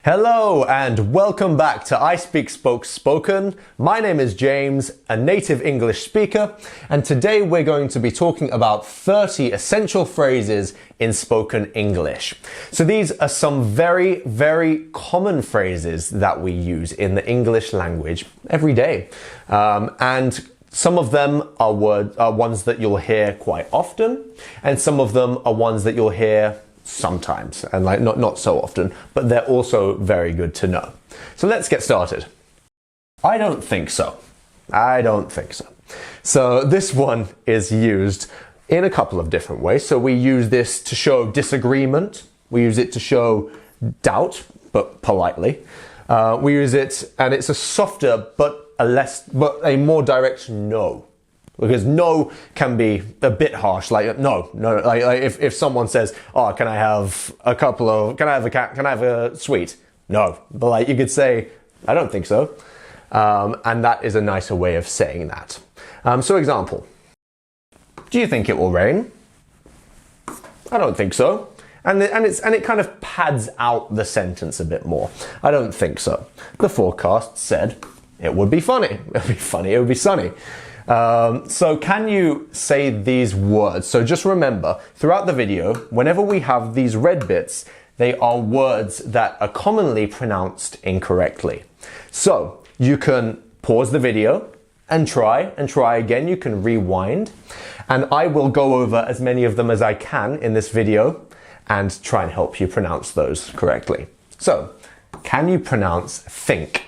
Hello and welcome back to ISpeakSpokeSpoken. My name is James, a native English speaker, and today we're going to be talking about 30 essential phrases in spoken English. So these are some very, very common phrases that we use in the English language every day. And some of them are ones that you'll hear quite often, and some of them are ones that you'll hear sometimes, and not so often, but they're also very good to know. So let's get started. I don't think so. I don't think so. So this one is used in a couple of different ways. So we use this to show disagreement. We use it to show doubt, but politely. We use it, and it's a softer but a more direct no. Because no can be a bit harsh, like no, like if someone says, oh, can I have a sweet? No, but like you could say, I don't think so. And that is a nicer way of saying that. So example, do you think it will rain? I don't think so. And it kind of pads out the sentence a bit more. I don't think so. The forecast said it would be funny. It would be funny, it would be sunny. So can you say these words? So just remember, throughout the video, whenever we have these red bits, they are words that are commonly pronounced incorrectly. So you can pause the video and try again. You can rewind, and I will go over as many of them as I can in this video and try and help you pronounce those correctly. So, can you pronounce think?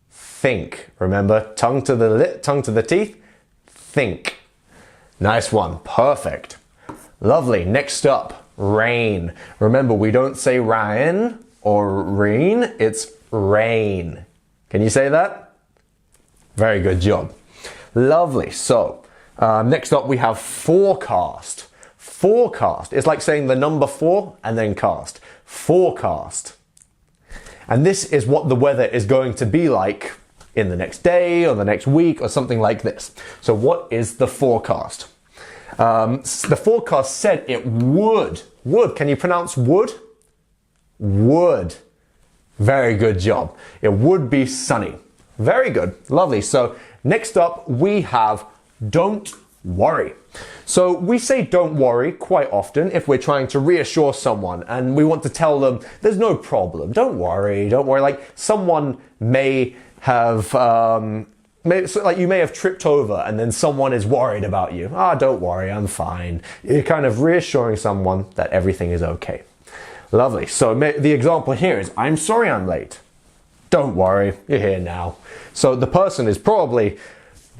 Think. Remember, tongue to the teeth. Think. Nice one. Perfect. Lovely. Next up, rain. Remember, we don't say rain or rain, it's rain. Can you say that? Very good job. Lovely. So, next up we have forecast. Forecast. It's like saying the number 4 and then cast. Forecast. And this is what the weather is going to be like in the next day or the next week or something like this. So what is the forecast? The forecast said it would. Would. Can you pronounce would? Would. Very good job. It would be sunny. Very good. Lovely. So next up we have don't worry. So we say don't worry quite often if we're trying to reassure someone and we want to tell them there's no problem. Don't worry. Don't worry. Like someone may have, you may have tripped over and then someone is worried about you. Ah, don't worry, I'm fine. You're kind of reassuring someone that everything is okay. Lovely. So the example here is, I'm sorry I'm late. Don't worry, you're here now. So the person is probably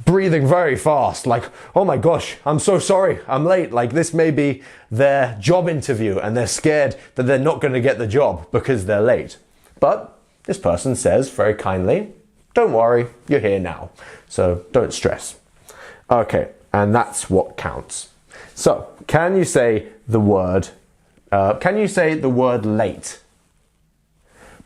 breathing very fast, like, oh my gosh, I'm so sorry, I'm late. Like this may be their job interview and they're scared that they're not going to get the job because they're late. But this person says very kindly, don't worry, you're here now, so don't stress. Okay, and that's what counts. So, can you say the word late?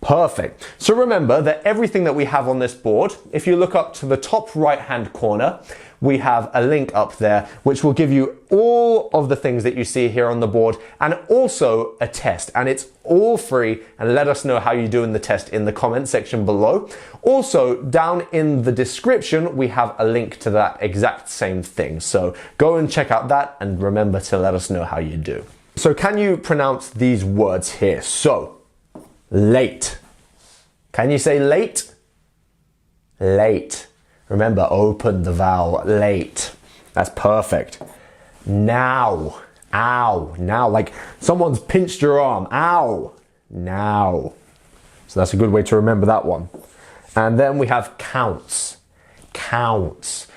Perfect. So remember that everything that we have on this board, if you look up to the top right-hand corner, we have a link up there which will give you all of the things that you see here on the board and also a test, and it's all free, and let us know how you do in the test in the comment section below. Also, down in the description we have a link to that exact same thing, so go and check out that and remember to let us know how you do. So can you pronounce these words here? So, late. Can you say late? Late. Remember, open the vowel, late. That's perfect. Now. Ow. Now, like someone's pinched your arm. Ow. Now. So that's a good way to remember that one. And then we have counts. Counts.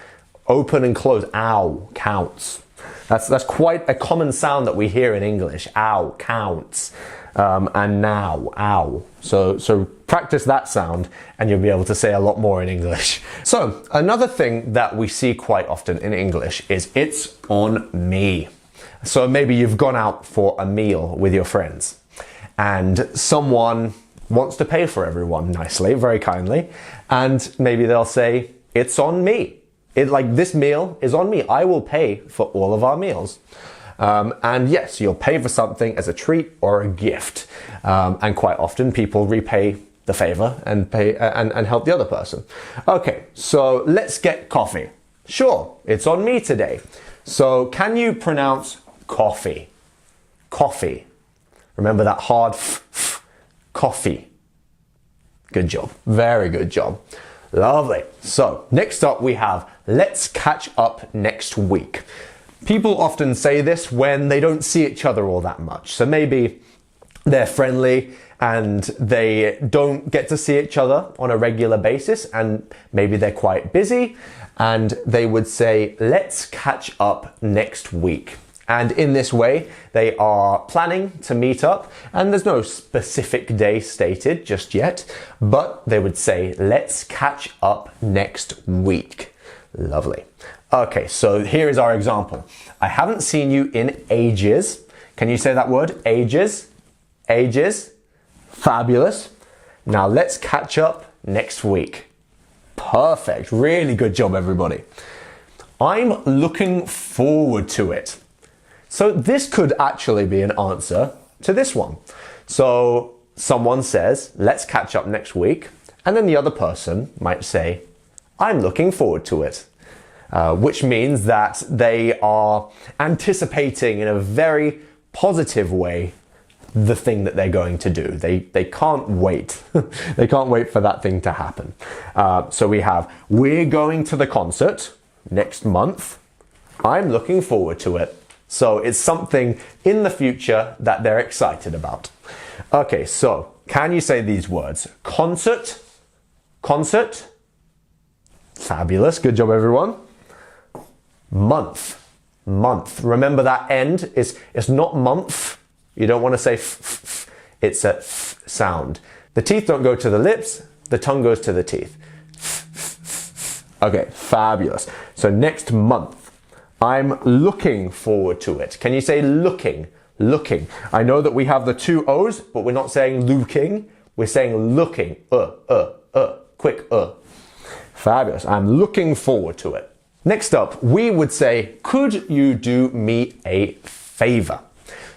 Open and close. Ow. Counts. That's quite a common sound that we hear in English. Ow. Counts. And now. Ow. So practice that sound and you'll be able to say a lot more in English. So another thing that we see quite often in English is it's on me. So maybe you've gone out for a meal with your friends and someone wants to pay for everyone nicely, very kindly, and maybe they'll say, it's on me. This meal is on me. I will pay for all of our meals. And yes, you'll pay for something as a treat or a gift. And quite often people repay the favor and pay and help the other person. Okay, so let's get coffee. Sure, it's on me today. So can you pronounce coffee? Coffee. Remember that hard f, coffee. Good job. Very good job. Lovely. So next up we have let's catch up next week. People often say this when they don't see each other all that much. So maybe they're friendly and they don't get to see each other on a regular basis, and maybe they're quite busy, and they would say, let's catch up next week. And in this way, they are planning to meet up, and there's no specific day stated just yet, but they would say, let's catch up next week. Lovely. Okay, so here is our example. I haven't seen you in ages. Can you say that word? Ages? Ages? Fabulous. Now let's catch up next week. Perfect. Really good job, everybody. I'm looking forward to it. So this could actually be an answer to this one. So someone says, let's catch up next week. And then the other person might say, I'm looking forward to it. Which means that they are anticipating in a very positive way the thing that they're going to do. They can't wait. They can't wait for that thing to happen. So we have, we're going to the concert next month. I'm looking forward to it. So it's something in the future that they're excited about. Okay, so can you say these words? Concert, concert. Fabulous. Good job, everyone. Month, month. Remember that end is, it's not month. You don't want to say f, it's a f sound. The teeth don't go to the lips, the tongue goes to the teeth. Okay, fabulous. So next month, I'm looking forward to it. Can you say looking? Looking. I know that we have the two O's, but we're not saying looking. We're saying looking. Quick. Fabulous. I'm looking forward to it. Next up, we would say, could you do me a favor?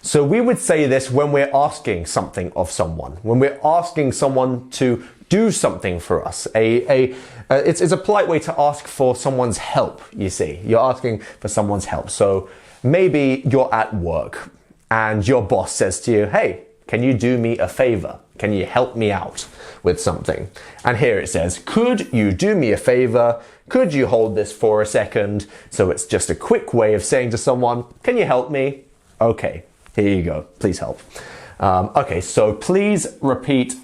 So we would say this when we're asking something of someone, when we're asking someone to do something for us. It's a polite way to ask for someone's help, you see. You're asking for someone's help. So maybe you're at work and your boss says to you, hey, can you do me a favor? Can you help me out with something? And here it says, could you do me a favor? Could you hold this for a second? So it's just a quick way of saying to someone, can you help me? Okay, here you go. Please help. Okay, so please repeat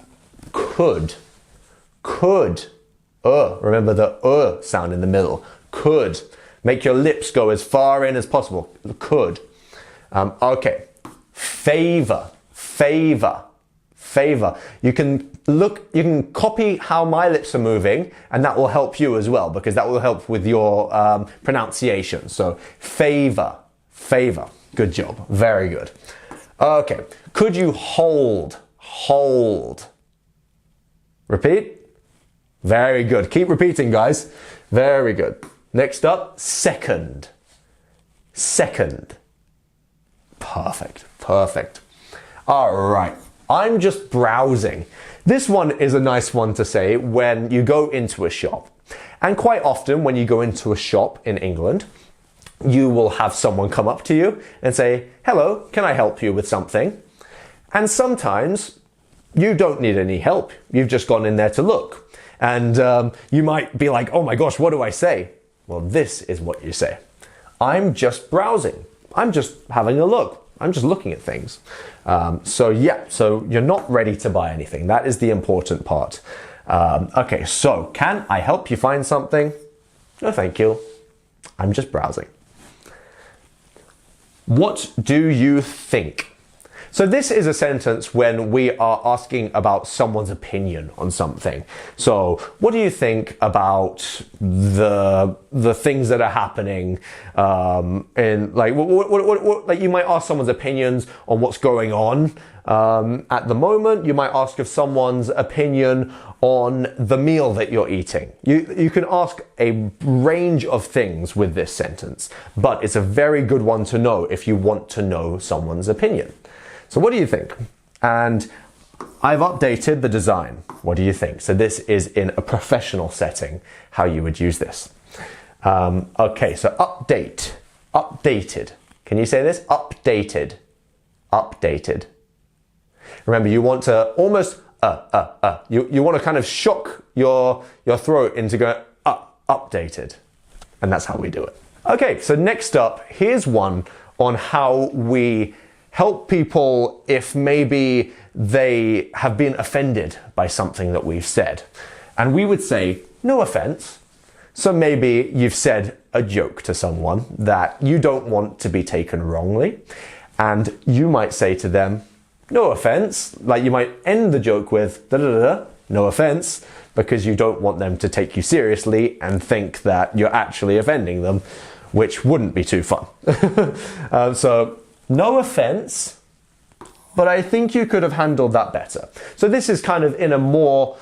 could. Could. Remember the sound in the middle. Could. Make your lips go as far in as possible. Could. Okay. Favor. Favor. Favor. You can copy how my lips are moving, and that will help you as well, because that will help with your pronunciation. So favor. Favor. Good job. Very good. Okay. Could you hold? Hold. Repeat. Very good. Keep repeating, guys. Very good. Next up, second. Second. Perfect. Perfect. All right. I'm just browsing. This one is a nice one to say when you go into a shop. And quite often when you go into a shop in England, you will have someone come up to you and say, hello, can I help you with something? And sometimes you don't need any help. You've just gone in there to look. And you might be like, oh my gosh, what do I say? Well, this is what you say. I'm just browsing. I'm just having a look. I'm just looking at things. So you're not ready to buy anything. That is the important part. Okay, so can I help you find something? No, thank you. I'm just browsing. What do you think? So this is a sentence when we are asking about someone's opinion on something. So what do you think about the things that are happening? In like like you might ask someone's opinions on what's going on at the moment. You might ask of someone's opinion on the meal that you're eating. You can ask a range of things with this sentence, but it's a very good one to know if you want to know someone's opinion. So what do you think? And I've updated the design. What do you think? So this is in a professional setting, how you would use this. Okay, so update, updated. Can you say this? Updated, updated. Remember, you want to almost, You want to kind of shock your throat into going, updated. And that's how we do it. Okay, so next up, here's one on how we help people if maybe they have been offended by something that we've said. And we would say, no offense. So maybe you've said a joke to someone that you don't want to be taken wrongly. And you might say to them, no offense. Like you might end the joke with, no offense, because you don't want them to take you seriously and think that you're actually offending them, which wouldn't be too fun. So, no offense, but I think you could have handled that better. So this is kind of in a more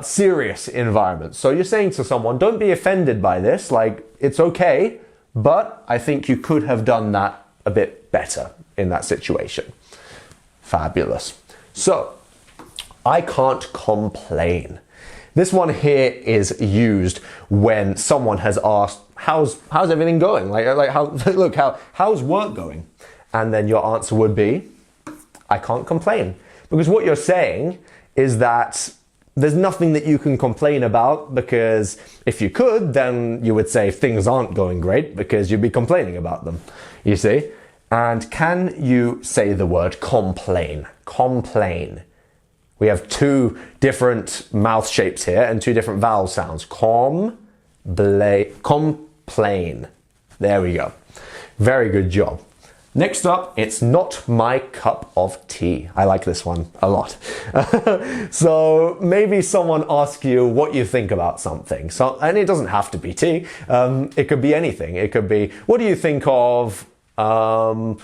serious environment. So you're saying to someone, don't be offended by this, like it's okay, but I think you could have done that a bit better in that situation. Fabulous. So, I can't complain. This one here is used when someone has asked, how's everything going? How's work going? And then your answer would be, I can't complain. Because what you're saying is that there's nothing that you can complain about, because if you could, then you would say things aren't going great because you'd be complaining about them, you see? And can you say the word complain? Complain. We have two different mouth shapes here and two different vowel sounds. Complain. There we go. Very good job. Next up, it's not my cup of tea. I like this one a lot. So maybe someone asks you what you think about something. And it doesn't have to be tea. It could be anything. It could be, what do you think of watching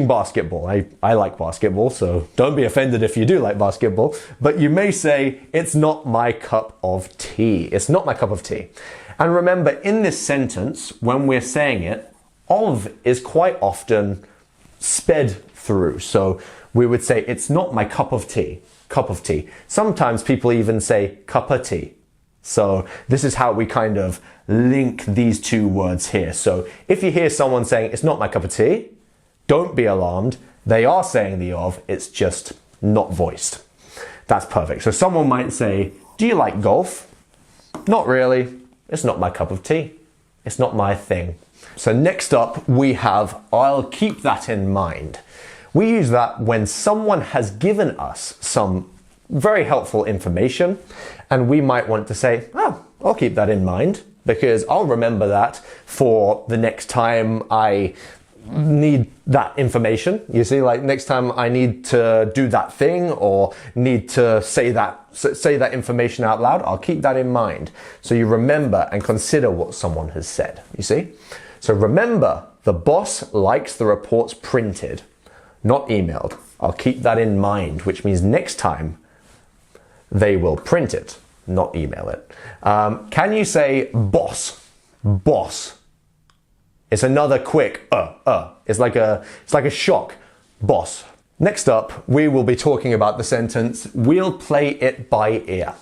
basketball? I like basketball, so don't be offended if you do like basketball. But you may say, it's not my cup of tea. It's not my cup of tea. And remember, in this sentence, when we're saying it, of is quite often sped through. So we would say, it's not my cup of tea. Cup of tea. Sometimes people even say cup of tea. So this is how we kind of link these two words here. So if you hear someone saying, it's not my cup of tea, don't be alarmed. They are saying the of, it's just not voiced. That's perfect. So someone might say, do you like golf? Not really. It's not my cup of tea. It's not my thing. So next up we have, I'll keep that in mind. We use that when someone has given us some very helpful information, and we might want to say, oh, I'll keep that in mind because I'll remember that for the next time I need that information. You see, like next time I need to do that thing or need to say that information out loud, I'll keep that in mind. So you remember and consider what someone has said, you see? So remember, the boss likes the reports printed, not emailed. I'll keep that in mind, which means next time they will print it, not email it. Can you say boss? Boss. It's another quick It's like a shock. Boss. Next up, we will be talking about the sentence, we'll play it by ear.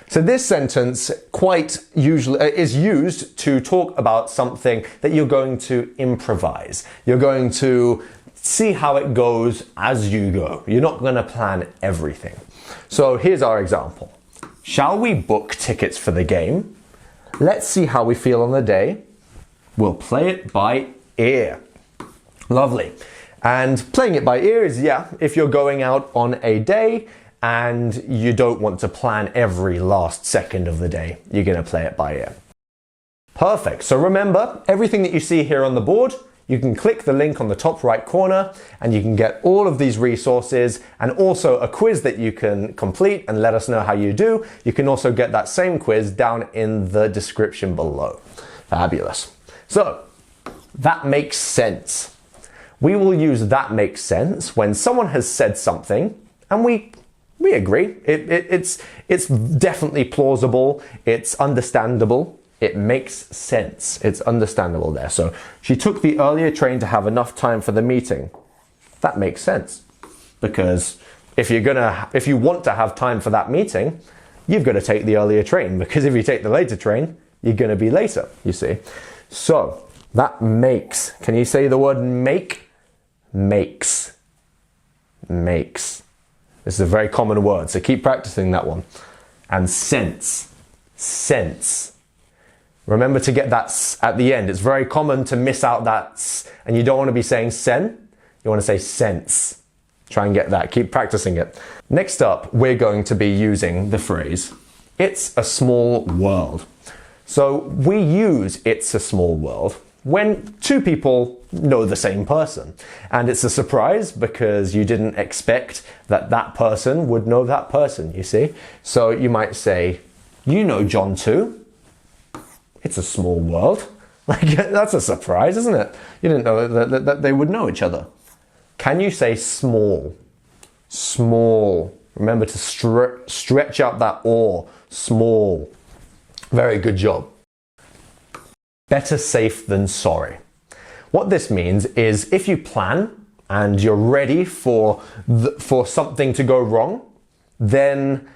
So this sentence quite usually is used to talk about something that you're going to improvise. You're going to see how it goes as you go. You're not going to plan everything. So here's our example. Shall we book tickets for the game? Let's see how we feel on the day. We'll play it by ear. Lovely. And playing it by ear is, if you're going out on a day and you don't want to plan every last second of the day, you're going to play it by ear. Perfect. So remember, everything that you see here on the board, you can click the link on the top right corner and you can get all of these resources and also a quiz that you can complete and let us know how you do. You can also get that same quiz down in the description below. Fabulous. So, that makes sense. We will use that makes sense when someone has said something and we agree. It's definitely plausible. It's understandable. It makes sense. It's understandable there. So she took the earlier train to have enough time for the meeting. That makes sense. because if you want to have time for that meeting, you've got to take the earlier train, because if you take the later train, you're going to be later, you see. So that makes, can you say the word make? Makes. Makes. This is a very common word, so keep practicing that one. And sense. Sense. Remember to get that s at the end. It's very common to miss out that s, and you don't want to be saying sen, you want to say sense. Try and get that. Keep practicing it. Next up, we're going to be using the phrase, it's a small world. So we use it's a small world when two people know the same person. And it's a surprise because you didn't expect that that person would know that person, you see? So you might say, you know John too. It's a small world. Like, that's a surprise, isn't it? You didn't know that they would know each other. Can you say small? Small. Remember to stretch out that or. Small. Very good job. Better safe than sorry. What this means is if you plan and you're ready for something to go wrong, then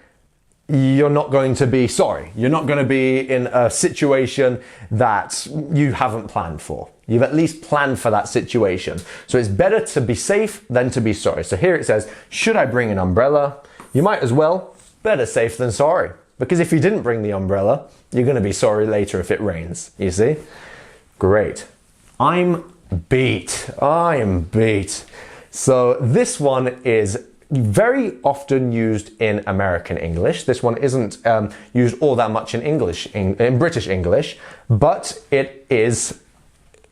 you're not going to be sorry. You're not going to be in a situation that you haven't planned for. You've at least planned for that situation. So it's better to be safe than to be sorry. So here it says, should I bring an umbrella? You might as well. Better safe than sorry. Because if you didn't bring the umbrella, you're going to be sorry later if it rains. You see? Great. I'm beat. I am beat. So this one is very often used in American English. This one isn't used all that much in English, in British English, but it is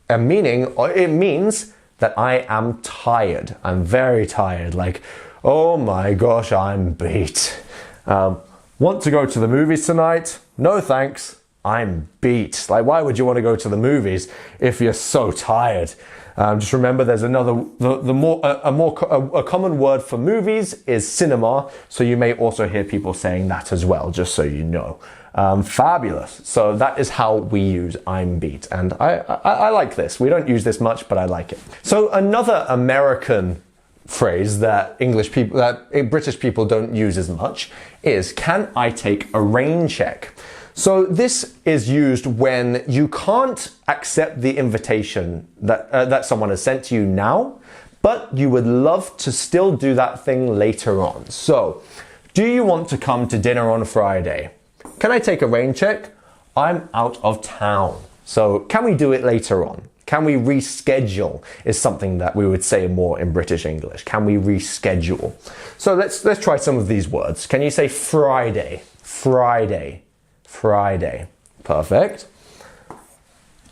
a meaning, or it means that I am tired. I'm very tired. Like, oh my gosh, I'm beat. Want to go to the movies tonight? No thanks. I'm beat. Like, why would you want to go to the movies if you're so tired? Just remember, there's another, a common word for movies is cinema. So you may also hear people saying that as well, just so you know. Fabulous. So that is how we use I'm beat. And I like this. We don't use this much, but I like it. So another American phrase that British people don't use as much is, can I take a rain check? So this is used when you can't accept the invitation that someone has sent to you now, but you would love to still do that thing later on. So, do you want to come to dinner on Friday? Can I take a rain check? I'm out of town. So, can we do it later on? Can we reschedule is something that we would say more in British English. Can we reschedule? So let's try some of these words. Can you say Friday? Friday. Friday. Perfect.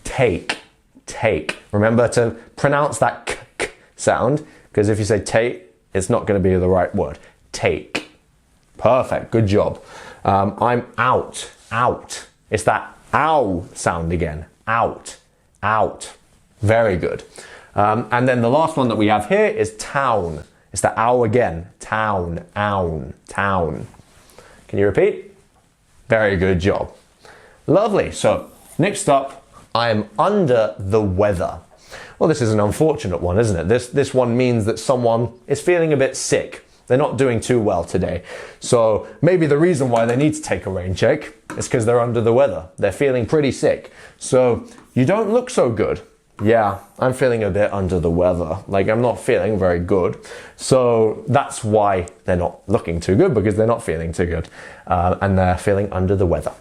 Take. Take. Remember to pronounce that k sound, because if you say take, it's not going to be the right word. Take. Perfect. Good job. I'm out. Out. It's that ow sound again. Out. Out. Very good. And then the last one that we have here is town. It's the ow again. Town. Own. Town. Can you repeat? Very good job. Lovely. So next up, I'm under the weather. Well, this is an unfortunate one, isn't it? This one means that someone is feeling a bit sick. They're not doing too well today. So maybe the reason why they need to take a rain check is because they're under the weather. They're feeling pretty sick. So you don't look so good. Yeah, I'm feeling a bit under the weather. Like, I'm not feeling very good. So that's why they're not looking too good, because they're not feeling too good. And they're feeling under the weather.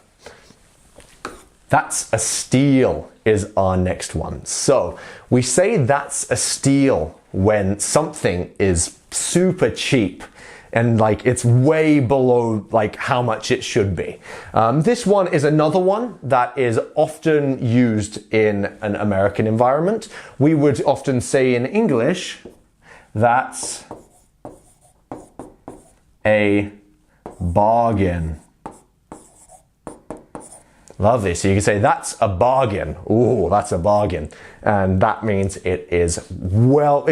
That's a steal is our next one. So we say that's a steal when something is super cheap and like it's way below like how much it should be. This one is another one that is often used in an American environment. We would often say in English, that's a bargain. Lovely. So you can say that's a bargain. Ooh, that's a bargain. And that means it is, well,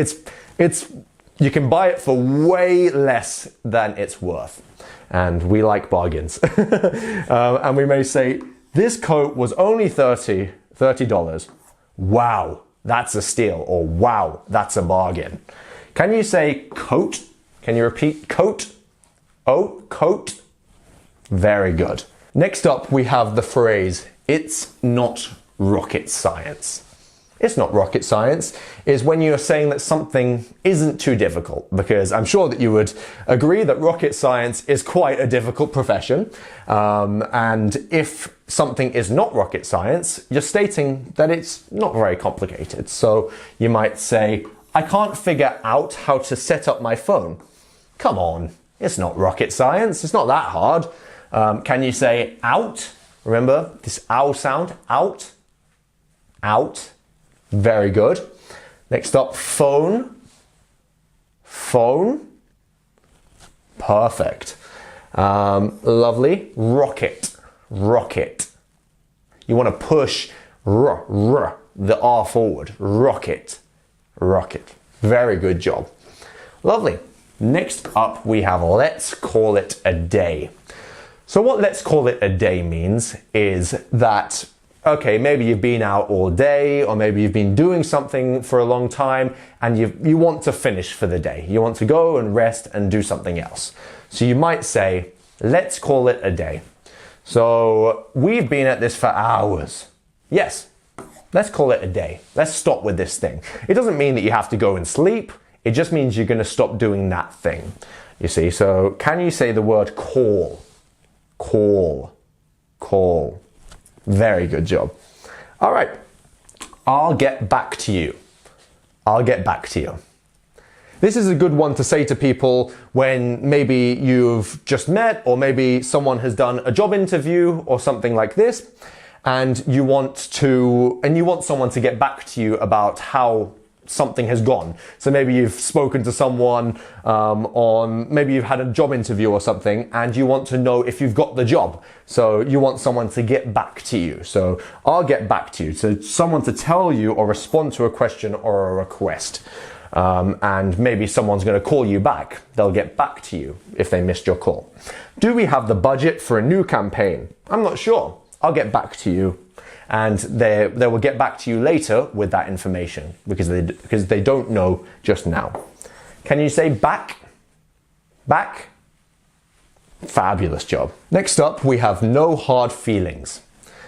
you can buy it for way less than it's worth. And we like bargains. And we may say, this coat was only $30. Wow, that's a steal. Or wow, that's a bargain. Can you say coat? Can you repeat coat? Oh, coat. Very good. Next up, we have the phrase, it's not rocket science. It's not rocket science is when you're saying that something isn't too difficult, because I'm sure that you would agree that rocket science is quite a difficult profession. And if something is not rocket science, you're stating that it's not very complicated. So you might say, I can't figure out how to set up my phone. Come on, it's not rocket science. It's not that hard. Can you say out? Remember this ow sound? Out. Out. Very good. Next up, phone. Phone. Perfect. Lovely. Rocket. Rocket. You want to push the R forward. Rocket. Rocket. Very good job. Lovely. Next up, we have let's call it a day. So what let's call it a day means is that okay, maybe you've been out all day, or maybe you've been doing something for a long time and you want to finish for the day. You want to go and rest and do something else. So you might say, let's call it a day. So we've been at this for hours. Yes, let's call it a day. Let's stop with this thing. It doesn't mean that you have to go and sleep. It just means you're going to stop doing that thing. You see, so can you say the word call? Call. Call. Very good job. All right. I'll get back to you. I'll get back to you. This is a good one to say to people when maybe you've just met, or maybe someone has done a job interview or something like this, and you want someone to get back to you about how something has gone. So maybe you've spoken to someone maybe you've had a job interview or something, and you want to know if you've got the job. So you want someone to get back to you. So I'll get back to you. So someone to tell you or respond to a question or a request. And maybe someone's going to call you back. They'll get back to you if they missed your call. Do we have the budget for a new campaign? I'm not sure. I'll get back to you. And they will get back to you later with that information because they don't know just now. Can you say back? Back? Fabulous job. Next up, we have no hard feelings.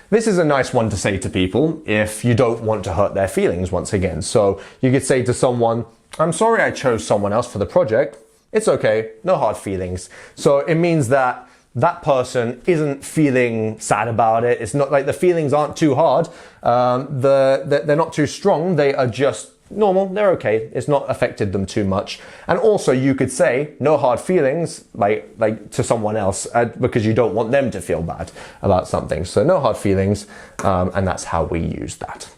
This is a nice one to say to people if you don't want to hurt their feelings once again. So you could say to someone, I'm sorry I chose someone else for the project. It's okay, no hard feelings. So it means that that person isn't feeling sad about it. It's not like the feelings aren't too hard. They're not too strong. They are just normal. They're okay. It's not affected them too much. And also you could say no hard feelings like to someone else because you don't want them to feel bad about something. So no hard feelings. And that's how we use that.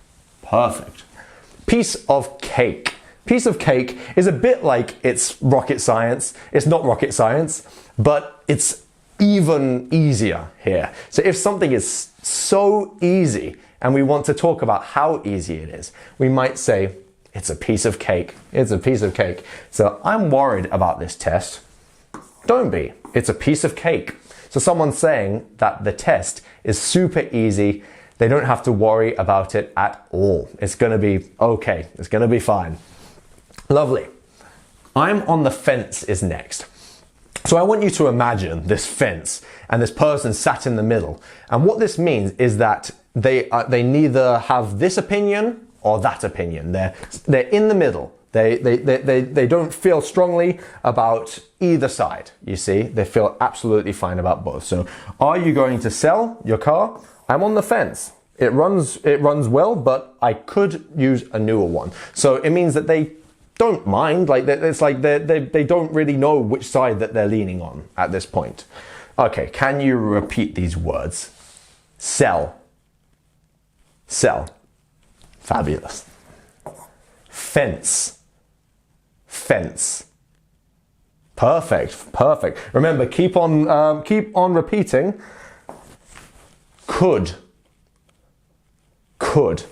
Perfect. Piece of cake. Piece of cake is a bit like it's rocket science. It's not rocket science, but it's even easier here. So if something is so easy and we want to talk about how easy it is, we might say, it's a piece of cake. It's a piece of cake. So I'm worried about this test. Don't be. It's a piece of cake. So someone's saying that the test is super easy. They don't have to worry about it at all. It's going to be okay. It's going to be fine. Lovely. I'm on the fence is next. So I want you to imagine this fence and this person sat in the middle. And what this means is that they neither have this opinion or that opinion. They're in the middle. They don't feel strongly about either side. You see, they feel absolutely fine about both. So are you going to sell your car? I'm on the fence. It runs well, but I could use a newer one. So it means that they don't mind, like it's like they don't really know which side that they're leaning on at this point. Okay, can you repeat these words? Sell. Sell. Fabulous. Fence. Fence. Perfect. Perfect. Remember, keep on repeating. Could. Could.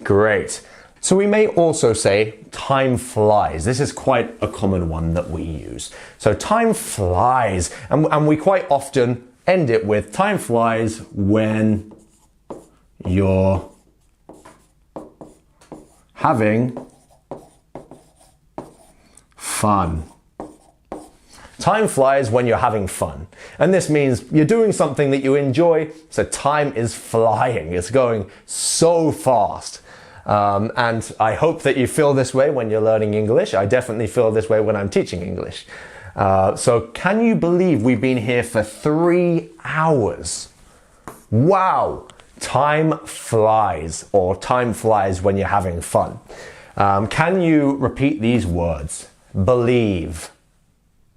Great. So we may also say time flies. This is quite a common one that we use. So time flies, and we quite often end it with time flies when you're having fun. Time flies when you're having fun. And this means you're doing something that you enjoy, so time is flying. It's going so fast. And I hope that you feel this way when you're learning English. I definitely feel this way when I'm teaching English. So can you believe we've been here for 3 hours? Wow! Time flies, or time flies when you're having fun. Can you repeat these words? Believe.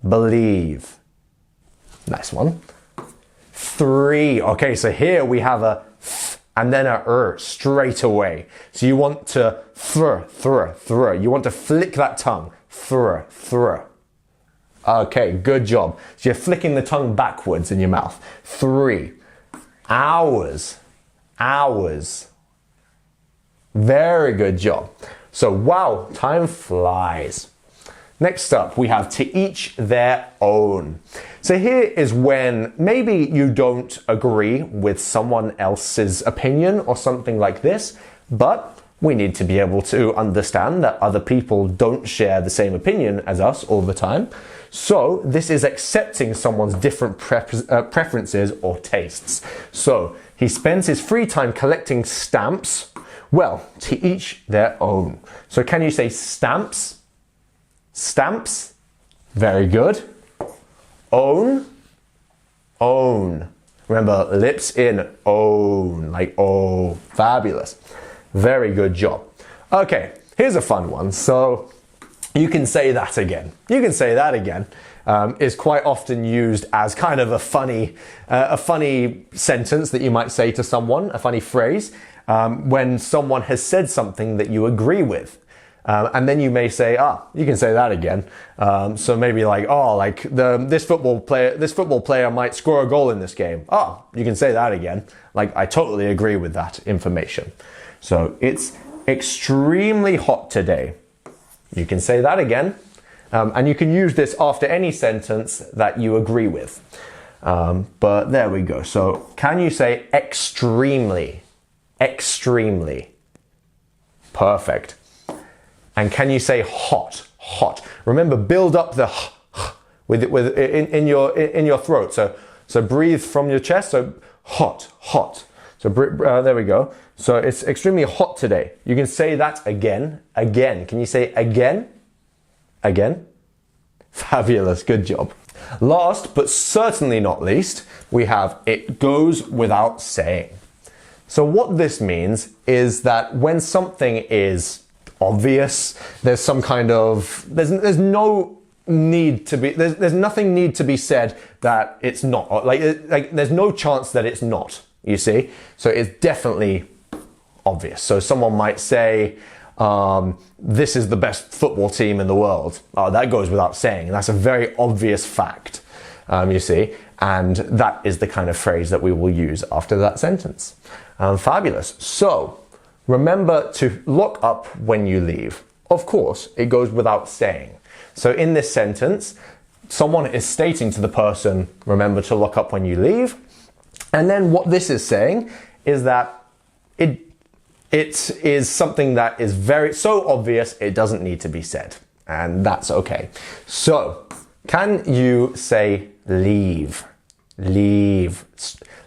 Believe. Nice one. 3. Okay, so here we have a th and then a straight away. So you want to thr. You want to flick that tongue. Thr. Okay, good job. So you're flicking the tongue backwards in your mouth. 3. Hours. Hours. Very good job. So wow, time flies. Next up, we have to each their own. So here is when maybe you don't agree with someone else's opinion or something like this, but we need to be able to understand that other people don't share the same opinion as us all the time. So this is accepting someone's different preferences or tastes. So he spends his free time collecting stamps. Well, to each their own. So can you say stamps? Stamps. Very good. Own. Own. Remember, lips in. Own. Like, oh, fabulous. Very good job. Okay, here's a fun one. So you can say that again. You can say that again. Is quite often used as kind of a funny sentence that you might say to someone, a funny phrase, when someone has said something that you agree with. And then you may say, you can say that again. So maybe like, this football player might score a goal in this game. You can say that again. Like, I totally agree with that information. So it's extremely hot today. You can say that again. And you can use this after any sentence that you agree with. But there we go. So can you say extremely? Extremely. Perfect. And can you say hot? Hot. Remember, build up the in your throat. So breathe from your chest. So hot, hot. So there we go. So it's extremely hot today. You can say that again. Again. Can you say again? Again. Fabulous. Good job. Last but certainly not least, we have it goes without saying. So what this means is that when something is obvious, there's some kind of there's no need to be there's nothing need to be said that it's not, like there's no chance that it's not, you see. So it's definitely obvious. So someone might say, this is the best football team in the world. That goes without saying. That's a very obvious fact, you see. And that is the kind of phrase that we will use after that sentence. Fabulous. So remember to look up when you leave. Of course, it goes without saying. So in this sentence, someone is stating to the person, remember to look up when you leave. And then what this is saying is that it is something that is so obvious it doesn't need to be said. And that's okay. So can you say leave? Leave.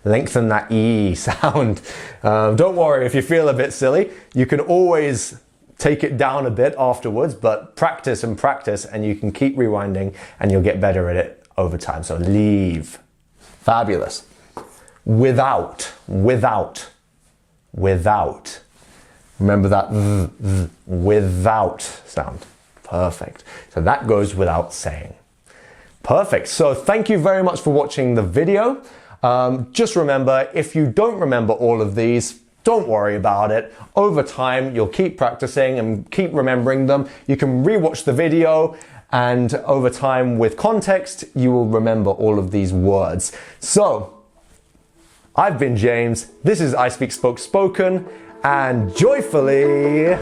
Lengthen that E sound. Don't worry if you feel a bit silly. You can always take it down a bit afterwards, but practice and practice and you can keep rewinding and you'll get better at it over time. So leave. Fabulous. Without. Without. Without. Remember that without sound. Perfect. So that goes without saying. Perfect. So thank you very much for watching the video. Just remember, if you don't remember all of these, don't worry about it. Over time, you'll keep practicing and keep remembering them. You can rewatch the video and over time with context, you will remember all of these words. So I've been James. This is ISpeakSpokeSpoken and joyfully